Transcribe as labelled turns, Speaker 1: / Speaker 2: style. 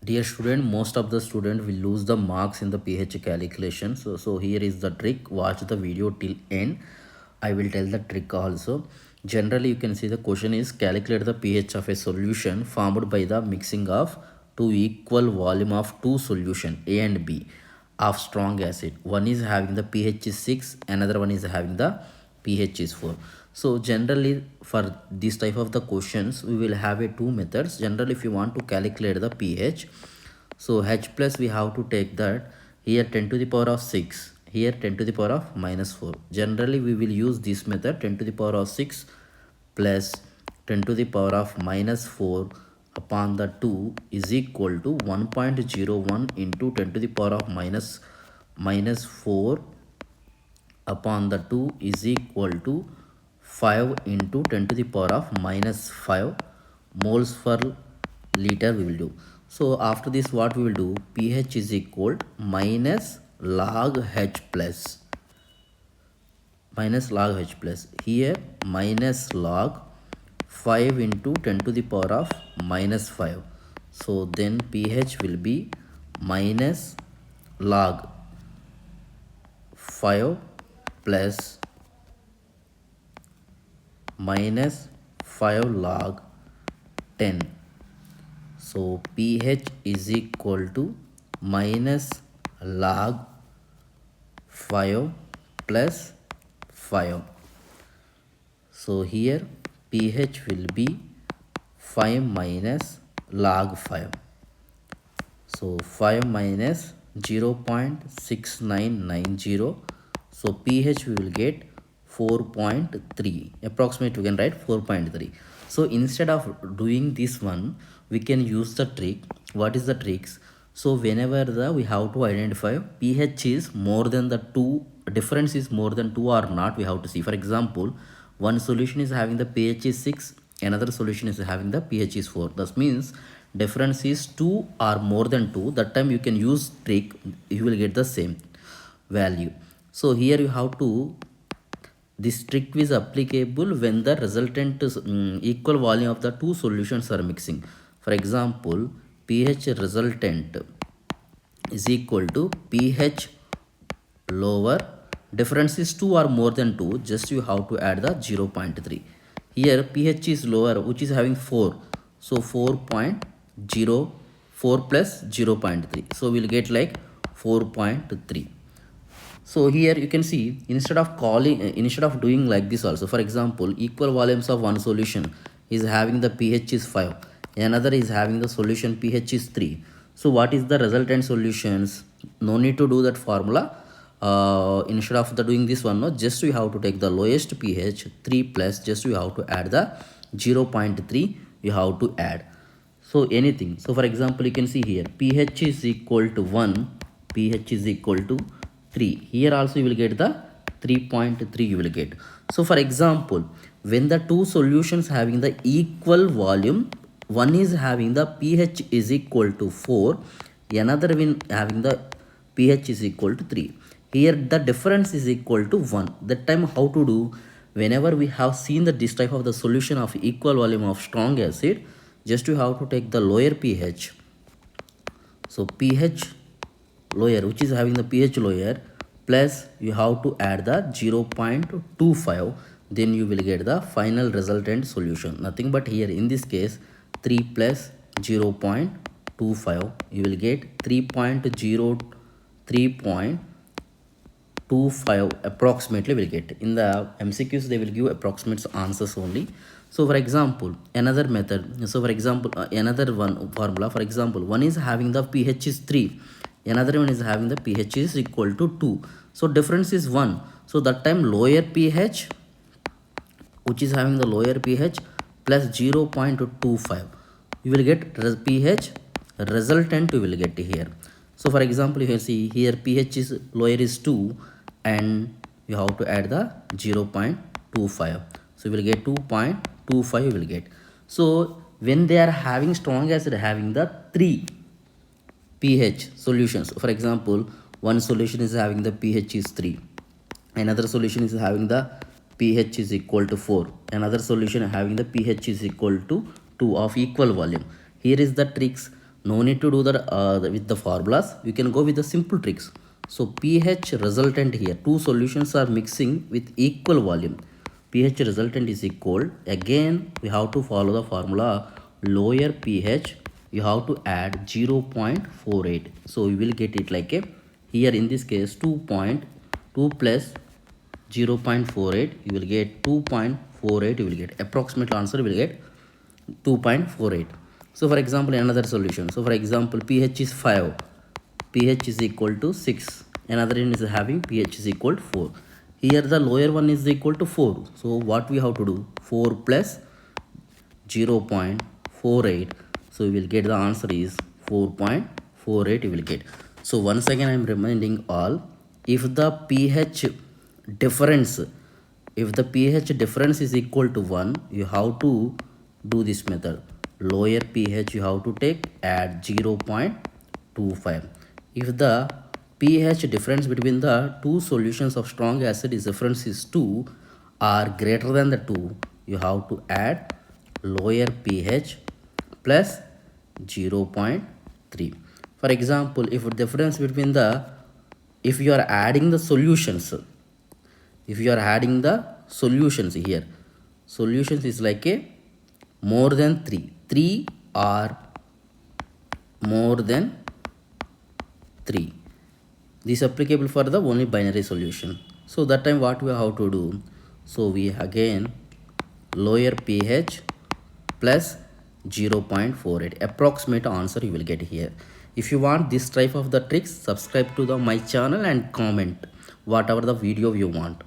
Speaker 1: Dear student, most of the student will lose the marks in the pH calculation. So here is the trick. Watch the video till end. I will tell the trick also. Generally, you can see the question is calculate the pH of a solution formed by the mixing of two equal volume of two solution A and B of strong acid. One is having the pH is 6, another one is having the pH is 4. So generally for this type of the questions we will have a two methods. Generally, if you want to calculate the pH, so H plus we have to take that here 10 to the power of 6, here 10 to the power of minus 4. Generally we will use this method, 10 to the power of 6 plus 10 to the power of minus 4 upon the 2 is equal to 1.01 into 10 to the power of minus 4 upon the 2 is equal to 5 into 10 to the power of minus 5 moles per liter we will do. So after this what we will do, pH is equal minus log H plus here minus log 5 into 10 to the power of minus 5. So then pH will be minus log 5 plus minus 5 log 10. So pH is equal to minus log 5 plus 5. So here pH will be 5 minus log 5. So 5 minus 0.6990. So pH we will get 4.3. Approximate we can write 4.3. So instead of doing this one, we can use the trick. What is the tricks? So whenever we have to identify pH is more than the 2, difference is more than 2 or not, we have to see. For example, one solution is having the pH is 6, another solution is having the pH is 4. That means difference is 2 or more than 2. That time you can use trick, you will get the same value. So here you have to, this trick is applicable when the resultant equal volume of the two solutions are mixing. For example, pH resultant is equal to pH lower, difference is 2 or more than 2, just you have to add the 0.3. Here pH is lower, which is having 4, so 4.04 plus 0.3, so we'll get like 4.3. So here you can see, instead of doing like this also, for example, equal volumes of one solution is having the pH is 5, another is having the solution pH is 3. So what is the resultant solutions? No need to do that formula. Instead of doing this one, no, just we have to take the lowest pH 3 plus, just we have to add the 0.3 you have to add. So anything, so for example you can see here pH is equal to 1, pH is equal to 3. Here also you will get the 3.3 you will get. So for example, when the two solutions having the equal volume, one is having the pH is equal to 4, another one having the pH is equal to 3. Here the difference is equal to 1. That time how to do? Whenever we have seen that this type of the solution of equal volume of strong acid, just you have to take the lower pH. So pH lower, which is having the pH lower, plus you have to add the 0.25, then you will get the final resultant solution. Nothing but here in this case 3 plus 0.25, you will get 3.25 approximately will get. In the MCQs they will give approximate answers only. So for example, another method, so for example another one formula, for example, one is having the pH is 3, another one is having the pH is equal to 2, so difference is 1. So that time lower pH, which is having the lower pH plus 0.25, you will get pH resultant you will get here. So for example, you can see here pH is lower is 2 and you have to add the 0.25, so you will get 2.25 you will get. So when they are having strong acid having the 3 pH solutions, for example, one solution is having the pH is 3, another solution is having the pH is equal to 4, another solution having the pH is equal to 2 of equal volume. Here is the tricks. No need to do that with the formulas. You can go with the simple tricks. So pH resultant here, two solutions are mixing with equal volume. pH resultant is equal, again we have to follow the formula, lower pH you have to add 0.48. So we will get it like a, here in this case 2.2 plus 0.48, you will get 2.48, you will get approximate answer, you will get 2.48. So for example another solution, so for example pH is 5, pH is equal to 6, another one is having pH is equal to 4. Here the lower one is equal to 4, so what we have to do, 4 plus 0.48, so we will get the answer is 4.48 you will get. So once again I am reminding all, if the pH difference, if the pH difference is equal to 1, you have to do this method, lower pH you have to take, add 0.25. If the pH difference between the two solutions of strong acid is difference is 2 or greater than the 2, you have to add lower pH plus 0.3. For example, if difference between the, if you are adding the solutions, if you are adding the solutions here, solutions is like a more than 3 or more than 3, this is applicable for the only binary solution. So that time what we have to do, so we again lower pH plus 0.48, approximate answer you will get here. If you want this type of the tricks, subscribe to my channel and comment whatever the video you want.